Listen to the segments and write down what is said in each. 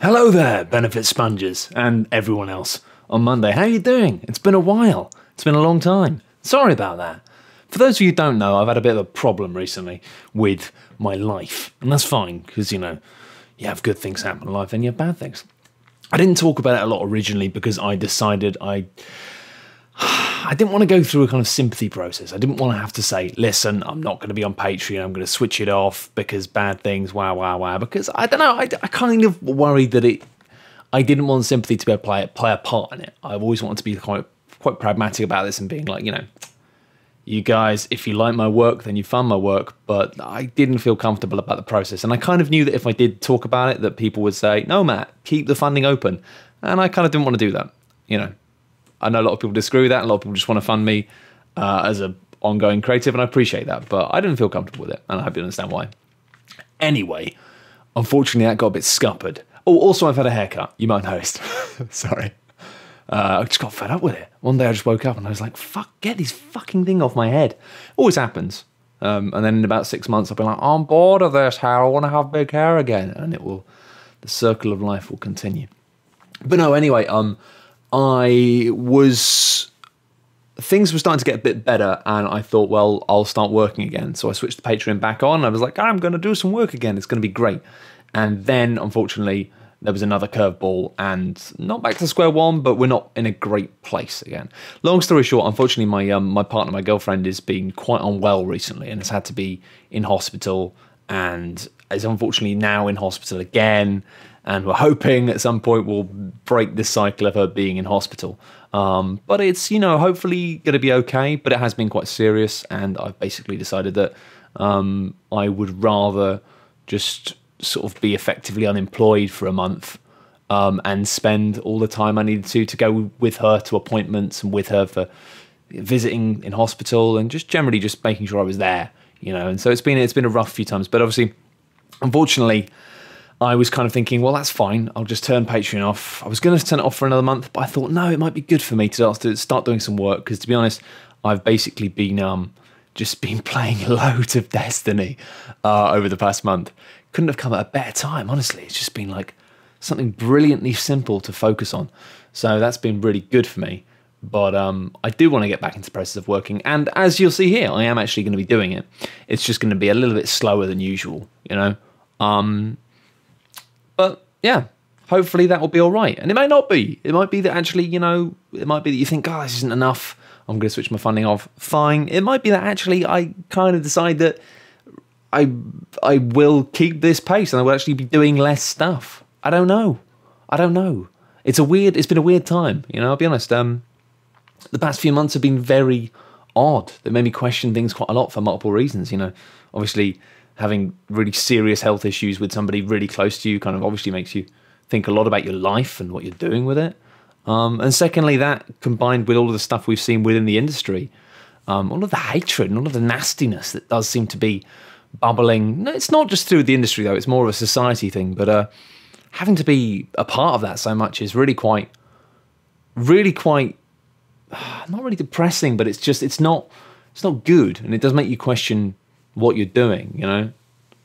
Hello there, benefit spongers, and everyone else on Monday. How you doing? It's been a while. It's been a long time. Sorry about that. For those of you who don't know, I've had a bit of a problem recently with my life. And that's fine, because, you have good things happen in life and you have bad things. I didn't talk about it a lot originally because I decided I didn't want to go through a kind of sympathy process. I didn't want to have to say, listen, I'm not going to be on Patreon. I'm going to switch it off because bad things, wow. Because I don't know, I kind of worried that I didn't want sympathy to be able to play a part in it. I've always wanted to be quite pragmatic about this and being like, you guys, if you like my work, then you fund my work. But I didn't feel comfortable about the process. And I kind of knew that if I did talk about it, that people would say, no, Matt, keep the funding open. And I kind of didn't want to do that, I know a lot of people disagree with that. A lot of people just want to fund me as an ongoing creative, and I appreciate that. But I didn't feel comfortable with it, and I hope you understand why. Anyway, unfortunately, that got a bit scuppered. Oh, also, I've had a haircut. You might notice. Sorry. I just got fed up with it. One day I just woke up and I was like, fuck, get this fucking thing off my head. Always happens. And then in about 6 months, I'll be like, I'm bored of this hair. I want to have big hair again. And the circle of life will continue. But no, anyway, things were starting to get a bit better, and I thought, well, I'll start working again. So I switched the Patreon back on. I was like, I'm going to do some work again. It's going to be great. And then, unfortunately, there was another curveball, and not back to square one, but we're not in a great place again. Long story short, unfortunately, my partner, my girlfriend, has been quite unwell recently and has had to be in hospital, and is unfortunately now in hospital again. And we're hoping at some point we'll break this cycle of her being in hospital. But it's, hopefully going to be okay. But it has been quite serious. And I've basically decided that I would rather just sort of be effectively unemployed for a month and spend all the time I needed to go with her to appointments and with her for visiting in hospital and just generally just making sure I was there, And so it's been a rough few times. But obviously, unfortunately, I was kind of thinking, well, that's fine. I'll just turn Patreon off. I was going to turn it off for another month, but I thought, no, it might be good for me to start doing some work. Because to be honest, I've basically been just been playing loads of Destiny over the past month. Couldn't have come at a better time, honestly. It's just been like something brilliantly simple to focus on. So that's been really good for me. But I do want to get back into the process of working. And as you'll see here, I am actually going to be doing it. It's just going to be a little bit slower than usual, But yeah, hopefully that will be all right. And it may not be. It might be that actually, it might be that you think, oh, this isn't enough. I'm going to switch my funding off. Fine. It might be that actually I kind of decide that I will keep this pace and I will actually be doing less stuff. I don't know. It's been a weird time. I'll be honest. The past few months have been very odd. They made me question things quite a lot for multiple reasons. Obviously, having really serious health issues with somebody really close to you kind of obviously makes you think a lot about your life and what you're doing with it. And secondly, that combined with all of the stuff we've seen within the industry, all of the hatred and all of the nastiness that does seem to be bubbling. No, it's not just through the industry, though. It's more of a society thing. But having to be a part of that so much is really quite, not really depressing, but it's not good. And it does make you question what you're doing,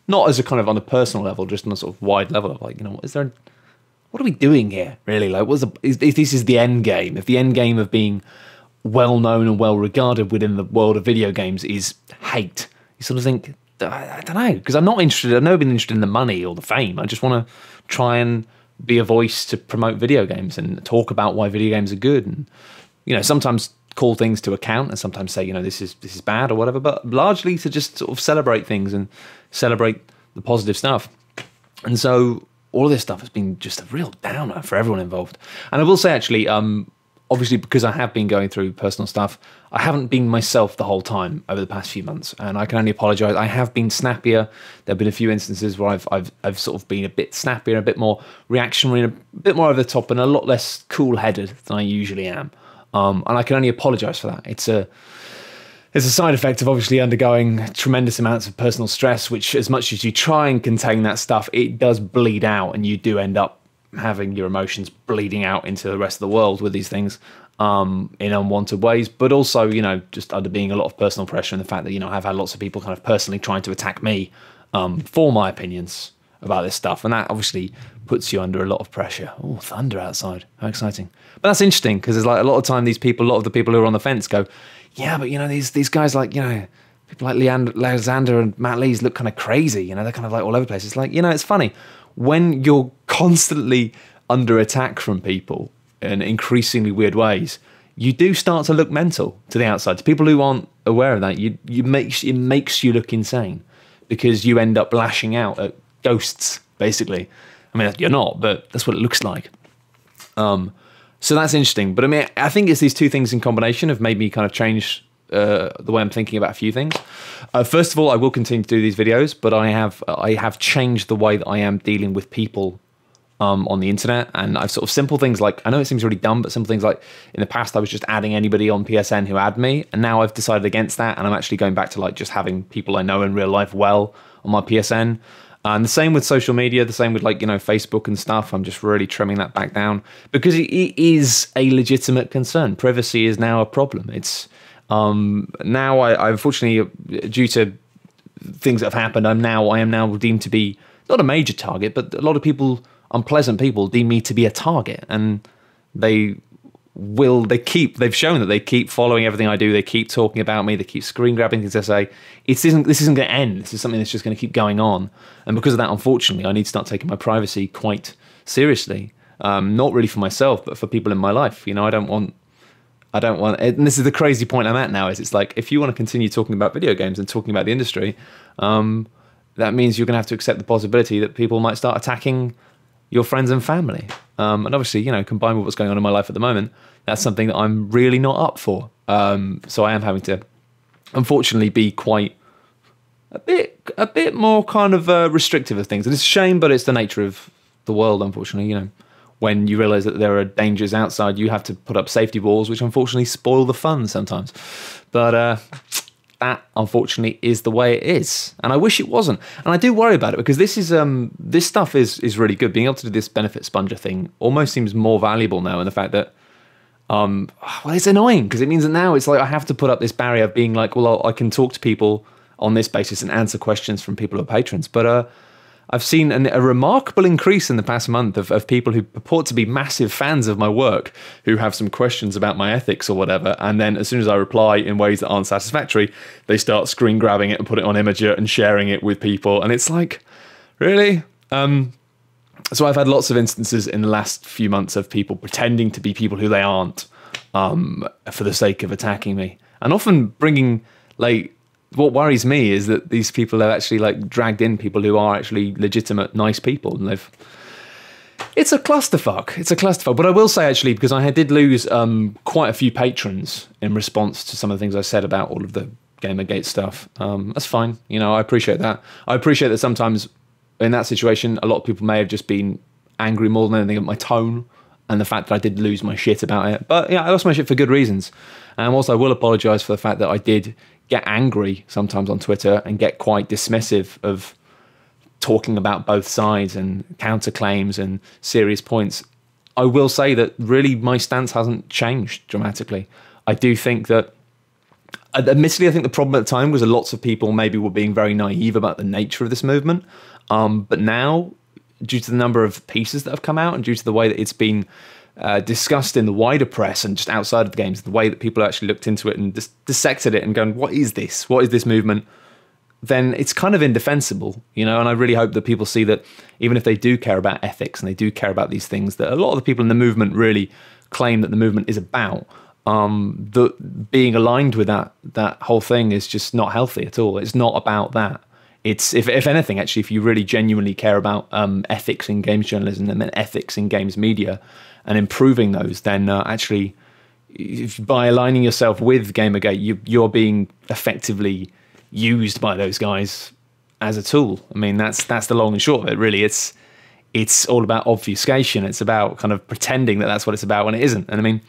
not as a kind of on a personal level, just on a sort of wide level of like, what are we doing here, really? Like, if this is the end game, if the end game of being well known and well regarded within the world of video games is hate, you sort of think, I don't know, because I'm not interested. I've never been interested in the money or the fame. I just want to try and be a voice to promote video games and talk about why video games are good, and sometimes call things to account and sometimes say, this is bad or whatever, but largely to just sort of celebrate things and celebrate the positive stuff. And so all of this stuff has been just a real downer for everyone involved. And I will say, actually, obviously, because I have been going through personal stuff, I haven't been myself the whole time over the past few months, and I can only apologise. I have been snappier. There have been a few instances where I've sort of been a bit snappier, a bit more reactionary, and a bit more over the top, and a lot less cool-headed than I usually am. And I can only apologise for that. It's a side effect of obviously undergoing tremendous amounts of personal stress, which as much as you try and contain that stuff, it does bleed out, and you do end up having your emotions bleeding out into the rest of the world with these things in unwanted ways. But also, just under being a lot of personal pressure and the fact that, I've had lots of people kind of personally trying to attack me for my opinions about this stuff, and that obviously puts you under a lot of pressure. Oh, thunder outside, how exciting! But that's interesting because there's like a lot of time these people, a lot of the people who are on the fence go, yeah, but you know these guys like, you know, people like Alexander and Matt Lees look kind of crazy, you know, they're kind of like all over the place. It's like, you know, it's funny when you're constantly under attack from people in increasingly weird ways, you do start to look mental to the outside. To people who aren't aware of that, it makes you look insane because you end up lashing out at ghosts, basically. I mean, you're not, but that's what it looks like. So that's interesting. But I mean, I think it's these two things in combination have made me kind of change the way I'm thinking about a few things. First of all, I will continue to do these videos, but I have changed the way that I am dealing with people on the internet, and I've sort of simple things like, I know it seems really dumb, but simple things like in the past I was just adding anybody on PSN who add me, and now I've decided against that, and I'm actually going back to like just having people I know in real life well on my PSN. And the same with social media, the same with like, you know, Facebook and stuff. I'm just really trimming that back down because it is a legitimate concern. Privacy is now a problem. It's now I unfortunately, due to things that have happened, I am now deemed to be not a major target, but a lot of people, unpleasant people, deem me to be a target, and they've shown that they keep following everything I do. They keep talking about me. They keep screen grabbing things I say. This isn't going to end. This is something that's just going to keep going on. And because of that, unfortunately, I need to start taking my privacy quite seriously. Not really for myself, but for people in my life. You know, I don't want, and this is the crazy point I'm at now, is it's like, if you want to continue talking about video games and talking about the industry, that means you're going to have to accept the possibility that people might start attacking your friends and family. And obviously, you know, combined with what's going on in my life at the moment, that's something that I'm really not up for. So I am having to, unfortunately, be quite a bit more kind of restrictive of things. And it's a shame, but it's the nature of the world, unfortunately. You know, when you realise that there are dangers outside, you have to put up safety walls, which unfortunately spoil the fun sometimes. But that, unfortunately, is the way it is, and I wish it wasn't. And I do worry about it because this stuff is really good. Being able to do this benefit sponger thing almost seems more valuable now, in the fact that well, it's annoying because it means that now it's like I have to put up this barrier of being like, well, I can talk to people on this basis and answer questions from people who are patrons, but I've seen a remarkable increase in the past month of people who purport to be massive fans of my work, who have some questions about my ethics or whatever, and then as soon as I reply in ways that aren't satisfactory, they start screen grabbing it and put it on Imgur and sharing it with people, and it's like, really? So I've had lots of instances in the last few months of people pretending to be people who they aren't, for the sake of attacking me, and often bringing, like, what worries me is that these people have actually like dragged in people who are actually legitimate, nice people, and it's a clusterfuck. It's a clusterfuck. But I will say, actually, because I did lose quite a few patrons in response to some of the things I said about all of the Gamergate stuff. That's fine. You know, I appreciate that. I appreciate that sometimes in that situation, a lot of people may have just been angry more than anything at my tone and the fact that I did lose my shit about it. But yeah, I lost my shit for good reasons. And also, I will apologise for the fact that I did get angry sometimes on Twitter and get quite dismissive of talking about both sides and counterclaims and serious points. I will say that really my stance hasn't changed dramatically. I do think that, admittedly, I think the problem at the time was that lots of people maybe were being very naive about the nature of this movement. But now, due to the number of pieces that have come out and due to the way that it's been discussed in the wider press and just outside of the games, the way that people actually looked into it and dissected it and going, what is this? What is this movement? Then it's kind of indefensible, you know, and I really hope that people see that even if they do care about ethics and they do care about these things that a lot of the people in the movement really claim that the movement is about, that being aligned with that whole thing is just not healthy at all. It's not about that. It's, if anything, actually, if you really genuinely care about ethics in games journalism and then ethics in games media and improving those, then actually, by aligning yourself with Gamergate, you're being effectively used by those guys as a tool. I mean, that's the long and short of it, really. It's all about obfuscation. It's about kind of pretending that that's what it's about when it isn't. And I mean,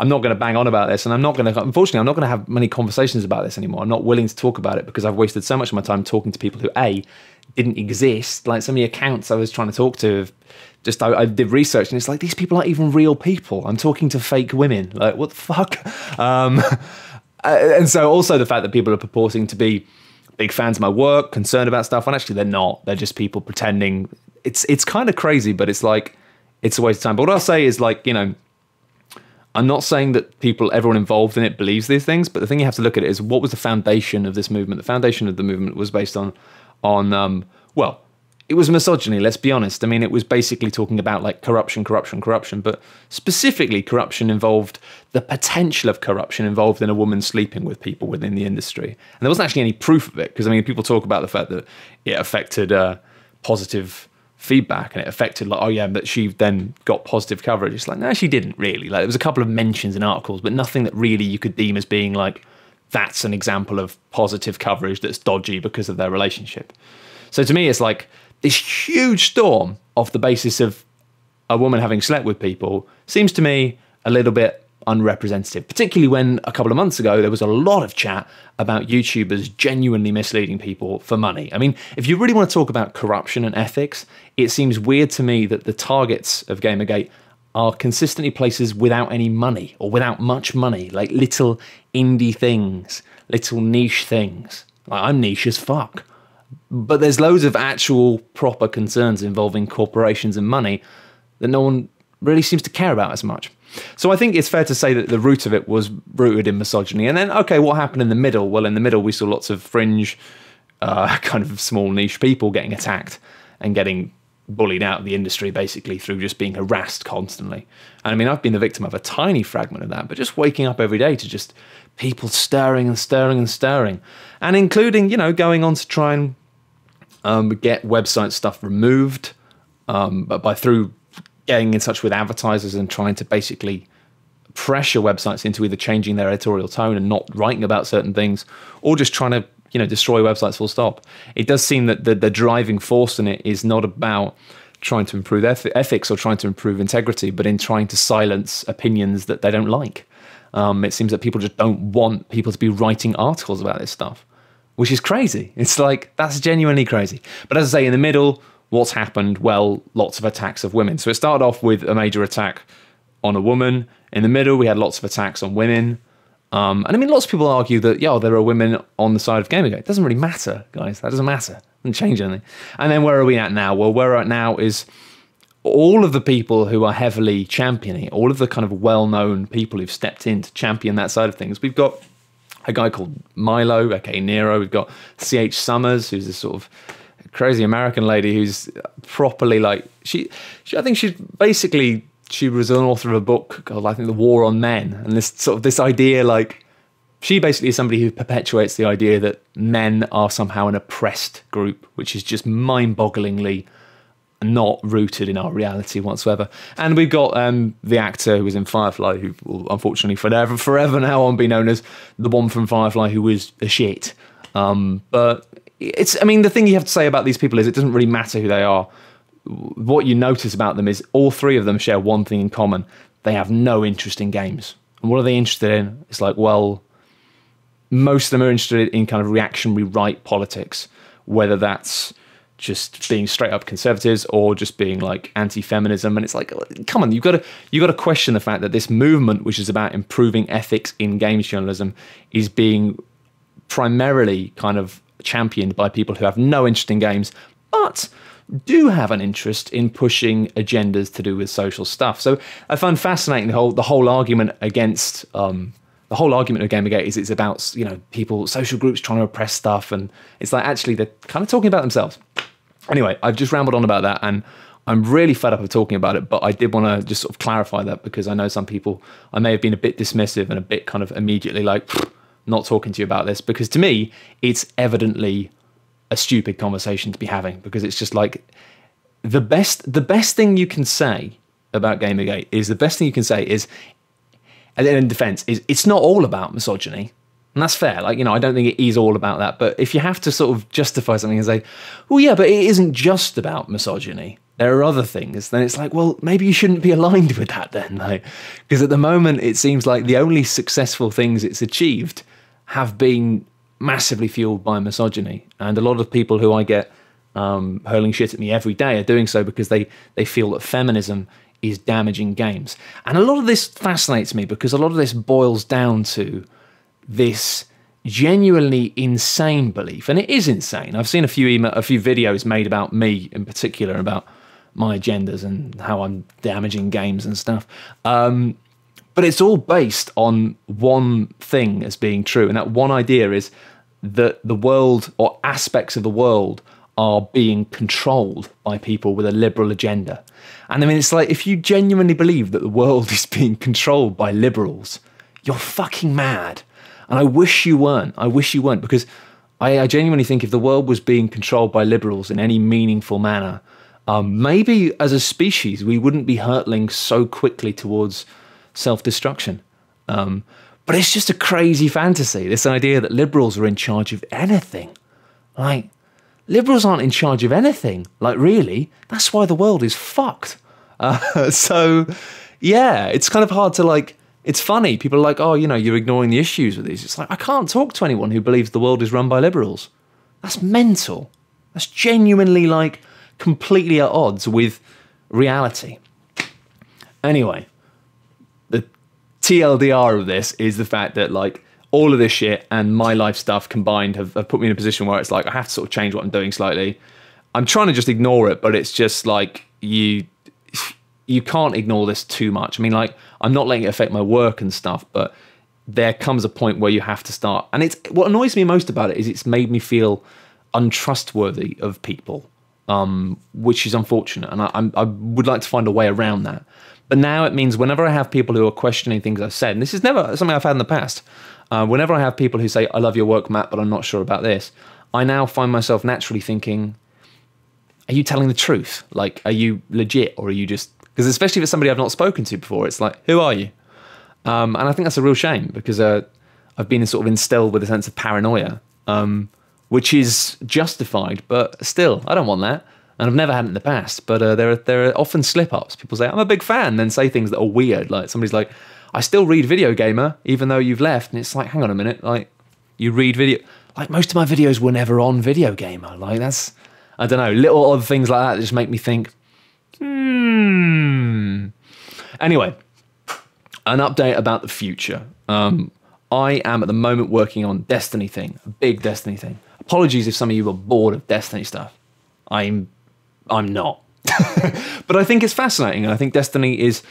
I'm not going to bang on about this, and unfortunately, I'm not going to have many conversations about this anymore. I'm not willing to talk about it because I've wasted so much of my time talking to people who, A, didn't exist. Like, so many accounts I was trying to talk to, I did research, and it's like, these people aren't even real people. I'm talking to fake women. Like, what the fuck? And so also the fact that people are purporting to be big fans of my work, concerned about stuff, when actually they're not. They're just people pretending. It's kind of crazy, but it's like, it's a waste of time. But what I'll say is, like, you know, I'm not saying that everyone involved in it believes these things, but the thing you have to look at it is, what was the foundation of this movement? The foundation of the movement was based on well, it was misogyny, let's be honest. I mean, it was basically talking about like corruption, but specifically corruption involved the potential of corruption involved in a woman sleeping with people within the industry. And there wasn't actually any proof of it, because I mean, people talk about the fact that it affected positive feedback, and it affected, like, oh yeah, but she then got positive coverage. It's like, no, she didn't really. Like, there was a couple of mentions in articles, but nothing that really you could deem as being like, that's an example of positive coverage that's dodgy because of their relationship. So to me, it's like, this huge storm off the basis of a woman having slept with people seems to me a little bit unrepresentative, particularly when a couple of months ago there was a lot of chat about YouTubers genuinely misleading people for money. I mean, if you really want to talk about corruption and ethics, it seems weird to me that the targets of Gamergate are consistently places without any money, or without much money, like little indie things, little niche things. Like, I'm niche as fuck. But there's loads of actual proper concerns involving corporations and money that no one really seems to care about as much. So I think it's fair to say that the root of it was rooted in misogyny. And then, okay, what happened in the middle? Well, in the middle, we saw lots of fringe, kind of small niche people getting attacked and getting bullied out of the industry, basically, through just being harassed constantly. And I mean, I've been the victim of a tiny fragment of that, but just waking up every day to just people stirring and stirring and stirring, and including, you know, going on to try and get website stuff removed, but through getting in touch with advertisers and trying to basically pressure websites into either changing their editorial tone and not writing about certain things, or just trying to, you know, destroy websites full stop. It does seem that the driving force in it is not about trying to improve ethics or trying to improve integrity, but in trying to silence opinions that they don't like. It seems that people just don't want people to be writing articles about this stuff, which is crazy. It's like, that's genuinely crazy. But as I say, in the middle, what's happened? Well, lots of attacks of women. So it started off with a major attack on a woman. In the middle, we had lots of attacks on women. And I mean, lots of people argue that, yeah, there are women on the side of Gamergate. It doesn't really matter, guys. That doesn't matter. It doesn't change anything. And then where are we at now? Well, where we're at now is all of the people who are heavily championing it, all of the kind of well-known people who've stepped in to champion that side of things. We've got a guy called Milo, aka Nero. We've got C.H. Summers, who's this sort of crazy American lady who's properly like, I think she was an author of a book called, I think, The War on Men. And this idea, like, she basically is somebody who perpetuates the idea that men are somehow an oppressed group, which is just mind-bogglingly not rooted in our reality whatsoever. And we've got the actor who was in Firefly, who will unfortunately forever now on be known as the one from Firefly who was a shit. But I mean, the thing you have to say about these people is it doesn't really matter who they are. What you notice about them is all three of them share one thing in common. They have no interest in games. And what are they interested in? It's like, well, most of them are interested in kind of reactionary right politics, whether that's just being straight up conservatives or just being like anti-feminism. And it's like, come on, you've got to question the fact that this movement, which is about improving ethics in games journalism, is being primarily kind of championed by people who have no interest in games, but do have an interest in pushing agendas to do with social stuff. So I find fascinating the whole argument against the whole argument of Gamergate is it's about, you know, people, social groups trying to oppress stuff, and it's like, actually they're kind of talking about themselves. Anyway, I've just rambled on about that, and I'm really fed up of talking about it, but I did want to just sort of clarify that, because I know some people, I may have been a bit dismissive and a bit kind of immediately like, not talking to you about this, because to me, it's evidently a stupid conversation to be having, because it's just like, the best thing you can say about Gamergate is, and in defense, is it's not all about misogyny. And that's fair. Like, you know, I don't think it is all about that. But if you have to sort of justify something and say, well, yeah, but it isn't just about misogyny, there are other things, then it's like, well, maybe you shouldn't be aligned with that then. Like, because at the moment, it seems like the only successful things it's achieved have been massively fueled by misogyny. And a lot of people who I get hurling shit at me every day are doing so because they feel that feminism is damaging games. And a lot of this fascinates me, because a lot of this boils down to this genuinely insane belief, and it is insane. I've seen a few videos made about me in particular, about my agendas and how I'm damaging games and stuff. But it's all based on one thing as being true, and that one idea is that the world, or aspects of the world, are being controlled by people with a liberal agenda. And I mean, it's like, if you genuinely believe that the world is being controlled by liberals, you're fucking mad. And I wish you weren't. I wish you weren't, because I genuinely think if the world was being controlled by liberals in any meaningful manner, maybe as a species we wouldn't be hurtling so quickly towards self-destruction. But it's just a crazy fantasy, this idea that liberals are in charge of anything. Like, liberals aren't in charge of anything. Like, really? That's why the world is fucked. So, yeah, it's kind of hard to, like, it's funny. People are like, oh, you know, you're ignoring the issues with these. It's like, I can't talk to anyone who believes the world is run by liberals. That's mental. That's genuinely, like, completely at odds with reality. Anyway, the TLDR of this is the fact that, like, all of this shit and my life stuff combined have put me in a position where it's like I have to sort of change what I'm doing slightly. I'm trying to just ignore it, but it's just like you can't ignore this too much. I mean, like, I'm not letting it affect my work and stuff, but there comes a point where you have to start. And it's what annoys me most about it is it's made me feel untrustworthy of people, which is unfortunate. And I would like to find a way around that. But now it means whenever I have people who are questioning things I've said, and this is never something I've had in the past, whenever I have people who say, I love your work, Matt, but I'm not sure about this, I now find myself naturally thinking, are you telling the truth? Like, are you legit, or are you just... Because especially if it's somebody I've not spoken to before, it's like, who are you? And I think that's a real shame, because I've been sort of instilled with a sense of paranoia, which is justified, but still, I don't want that. And I've never had it in the past, but there are often slip-ups. People say, I'm a big fan, then say things that are weird. Like, somebody's like, I still read Video Gamer, even though you've left. And it's like, hang on a minute, like, you read video... Like, most of my videos were never on Video Gamer. Like, that's... I don't know, little odd things like that just make me think, Anyway, an update about the future. I am at the moment working on Destiny thing, a big Destiny thing. Apologies if some of you are bored of Destiny stuff. I'm not. But I think it's fascinating, and I think Destiny is,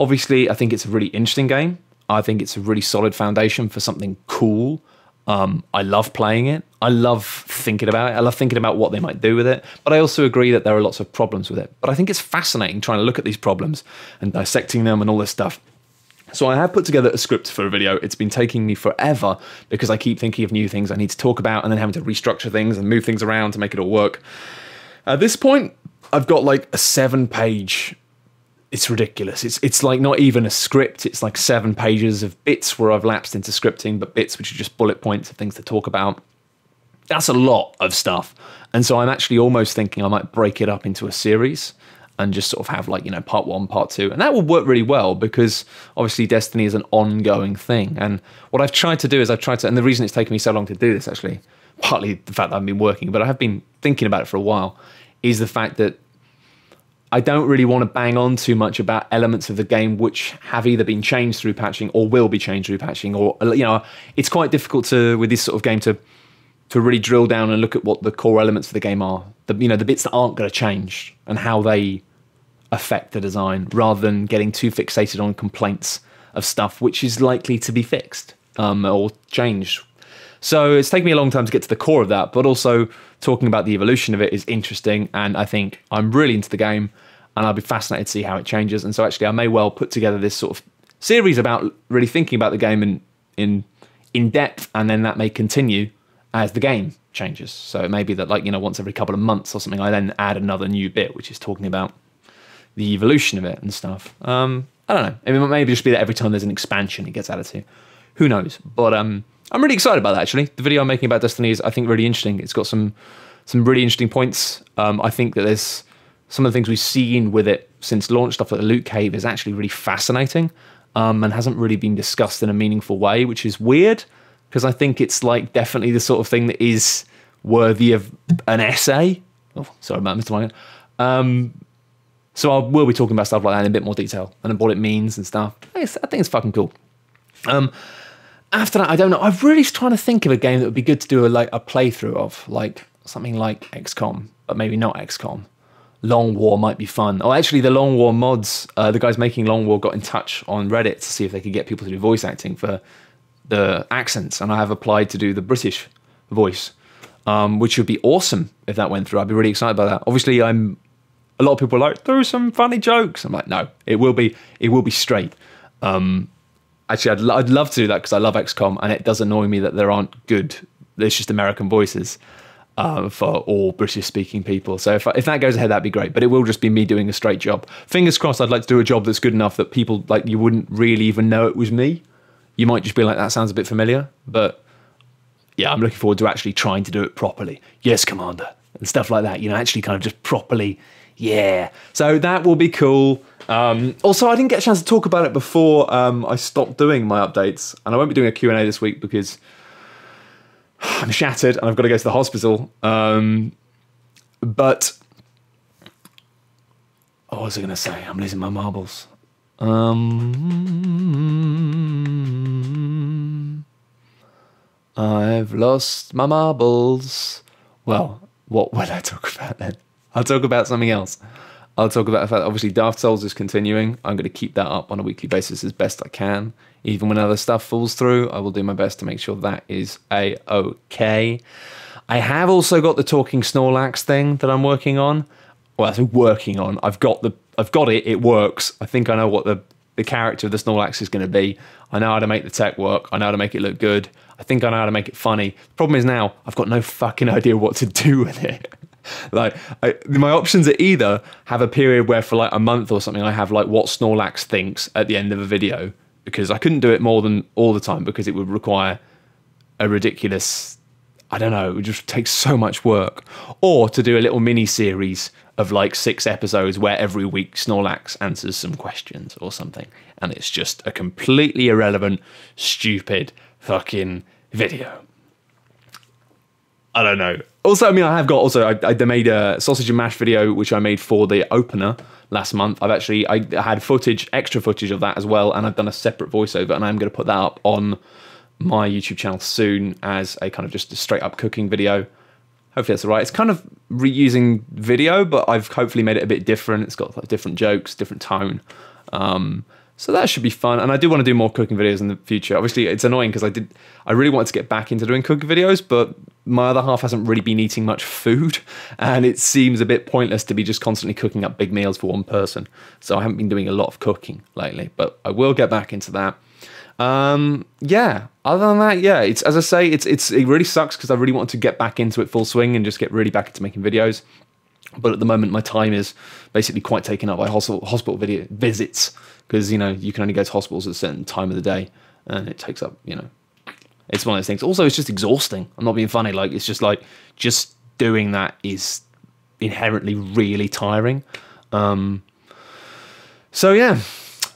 obviously, I think it's a really interesting game. I think it's a really solid foundation for something cool. I love playing it. I love thinking about it. I love thinking about what they might do with it. But I also agree that there are lots of problems with it. But I think it's fascinating trying to look at these problems and dissecting them and all this stuff. So I have put together a script for a video. It's been taking me forever because I keep thinking of new things I need to talk about and then having to restructure things and move things around to make it all work. At this point, I've got like a 7-page... It's ridiculous. It's like not even a script. It's like 7 pages of bits where I've lapsed into scripting, but bits which are just bullet points of things to talk about. That's a lot of stuff. And so I'm actually almost thinking I might break it up into a series and just sort of have, like, you know, part 1, part 2. And that will work really well because obviously Destiny is an ongoing thing. And what I've tried to do is and the reason it's taken me so long to do this, actually, partly the fact that I've been working, but I have been thinking about it for a while, is the fact that I don't really want to bang on too much about elements of the game which have either been changed through patching or will be changed through patching, or, you know, it's quite difficult to, with this sort of game, to really drill down and look at what the core elements of the game are, the bits that aren't going to change and how they affect the design, rather than getting too fixated on complaints of stuff which is likely to be fixed or changed. So it's taken me a long time to get to the core of that, but also talking about the evolution of it is interesting, and I think I'm really into the game, and I'll be fascinated to see how it changes. And so actually I may well put together this sort of series about really thinking about the game in depth, and then that may continue as the game changes. So it may be that, like, you know, once every couple of months or something, I then add another new bit, which is talking about the evolution of it and stuff. I don't know. I mean, it may just be that every time there's an expansion, it gets added to. Who knows? But I'm really excited about that, actually. The video I'm making about Destiny is, I think, really interesting. It's got some really interesting points. I think that there's some of the things we've seen with it since launch, stuff like the Loot Cave, is actually really fascinating and hasn't really been discussed in a meaningful way, which is weird, because I think it's, like, definitely the sort of thing that is worthy of an essay. Oh, sorry about Mr. Wang. So we'll be talking about stuff like that in a bit more detail and what it means and stuff. I think it's fucking cool. after that, I don't know. I'm really trying to think of a game that would be good to do a playthrough of, like something like XCOM, but maybe not XCOM. Long War might be fun. Oh, actually, the Long War mods, the guys making Long War got in touch on Reddit to see if they could get people to do voice acting for the accents, and I have applied to do the British voice, which would be awesome if that went through. I'd be really excited about that. Obviously, a lot of people are like, do some funny jokes. I'm like, no, it will be straight. Actually, I'd love to do that because I love XCOM, and it does annoy me that there aren't good. There's just American voices for all British-speaking people. So if that goes ahead, that'd be great. But it will just be me doing a straight job. Fingers crossed. I'd like to do a job that's good enough that people like you wouldn't really even know it was me. You might just be like, that sounds a bit familiar. But yeah, I'm looking forward to actually trying to do it properly. Yes, Commander, and stuff like that. You know, actually kind of just properly. Yeah. So that will be cool. Also, I didn't get a chance to talk about it before I stopped doing my updates, and I won't be doing a Q&A this week because I'm shattered and I've got to go to the hospital. But what was I going to say? I'm losing my marbles. I've lost my marbles. Well, what would I talk about then? I'll talk about something else. I'll talk about the fact that obviously Dark Souls is continuing. I'm going to keep that up on a weekly basis as best I can. Even when other stuff falls through, I will do my best to make sure that is A-okay. I have also got the Talking Snorlax thing that I'm working on. Well, I say working on. I've got it. It works. I think I know what the character of the Snorlax is going to be. I know how to make the tech work. I know how to make it look good. I think I know how to make it funny. The problem is now I've got no fucking idea what to do with it. Like my options are either have a period where for like a month or something I have like what Snorlax thinks at the end of a video, because I couldn't do it more than all the time because it would require a ridiculous, I don't know, it would just take so much work. Or to do a little mini series of like 6 episodes where every week Snorlax answers some questions or something, and it's just a completely irrelevant, stupid fucking video. I don't know. Also, I mean, I have got also, I made a sausage and mash video, which I made for the opener last month. I had extra footage of that as well, and I've done a separate voiceover, and I'm going to put that up on my YouTube channel soon as a kind of just a straight up cooking video. Hopefully that's all right. It's kind of reusing video, but I've hopefully made it a bit different. It's got like different jokes, different tone. So that should be fun, and I do want to do more cooking videos in the future. Obviously, it's annoying because I really wanted to get back into doing cooking videos, but my other half hasn't really been eating much food, and it seems a bit pointless to be just constantly cooking up big meals for one person. So I haven't been doing a lot of cooking lately, but I will get back into that. Yeah. Other than that, yeah. It's as I say, it really sucks because I really want to get back into it full swing and just get really back into making videos. But at the moment, my time is basically quite taken up by hospital video visits, because, you know, you can only go to hospitals at a certain time of the day, and it takes up, you know, it's one of those things. Also, it's just exhausting. I'm not being funny. Like, it's just like, just doing that is inherently really tiring. So, yeah.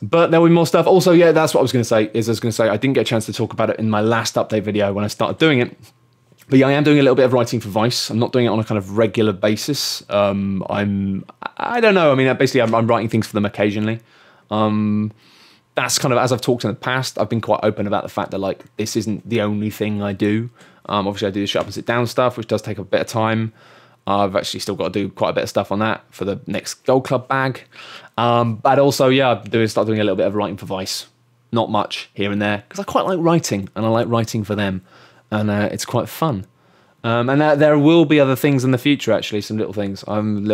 But there will be more stuff. Also, yeah, that's what I was going to say, I didn't get a chance to talk about it in my last update video when I started doing it. But yeah, I am doing a little bit of writing for Vice. I'm not doing it on a kind of regular basis. I don't know. I mean, basically, I'm writing things for them occasionally. That's kind of, as I've talked in the past, I've been quite open about the fact that, like, this isn't the only thing I do. Obviously, I do the shut up and sit down stuff, which does take a bit of time. I've actually still got to do quite a bit of stuff on that for the next Gold Club bag. But also, yeah, start doing a little bit of writing for Vice. Not much here and there, because I quite like writing, and I like writing for them. And it's quite fun. And there will be other things in the future, actually, some little things. I'm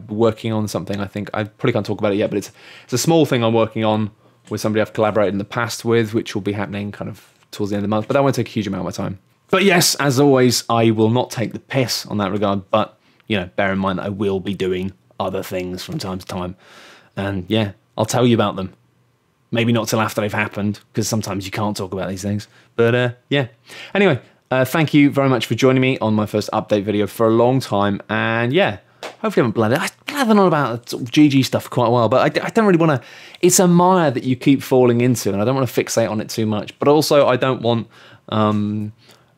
working on something, I think. I probably can't talk about it yet, but it's a small thing I'm working on with somebody I've collaborated in the past with, which will be happening kind of towards the end of the month. But that won't take a huge amount of my time. But yes, as always, I will not take the piss on that regard. But, you know, bear in mind that I will be doing other things from time to time. And yeah, I'll tell you about them. Maybe not till after they've happened, because sometimes you can't talk about these things. But yeah. Anyway, thank you very much for joining me on my first update video for a long time. And yeah, hopefully I haven't blathered. I've blathered on about sort of GG stuff for quite a while, but I don't really want to. It's a mire that you keep falling into, and I don't want to fixate on it too much. But also, I don't want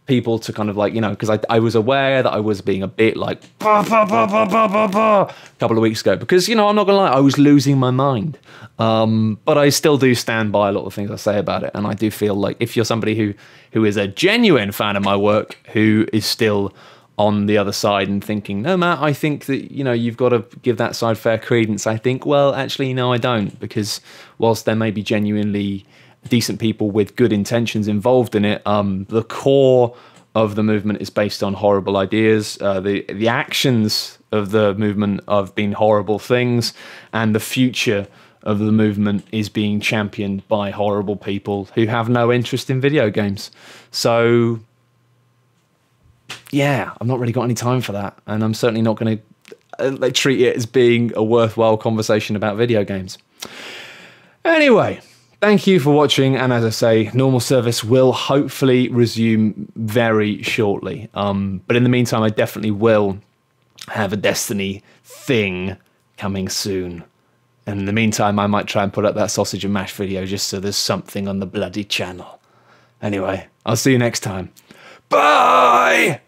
people to kind of like, you know, because I was aware that I was being a bit like a couple of weeks ago, because, you know, I'm not gonna lie, I was losing my mind, but I still do stand by a lot of the things I say about it, and I do feel like if you're somebody who is a genuine fan of my work, who is still on the other side and thinking, no, Matt, I think that, you know, you've got to give that side fair credence, I think, well, actually, no, I don't, because whilst there may be genuinely decent people with good intentions involved in it, the core of the movement is based on horrible ideas. The actions of the movement have been horrible things, and the future of the movement is being championed by horrible people who have no interest in video games. So yeah, I've not really got any time for that, and I'm certainly not going to treat it as being a worthwhile conversation about video games. Anyway, thank you for watching, and as I say, normal service will hopefully resume very shortly. But in the meantime, I definitely will have a Destiny thing coming soon. And in the meantime, I might try and put up that sausage and mash video just so there's something on the bloody channel. Anyway, I'll see you next time. Bye!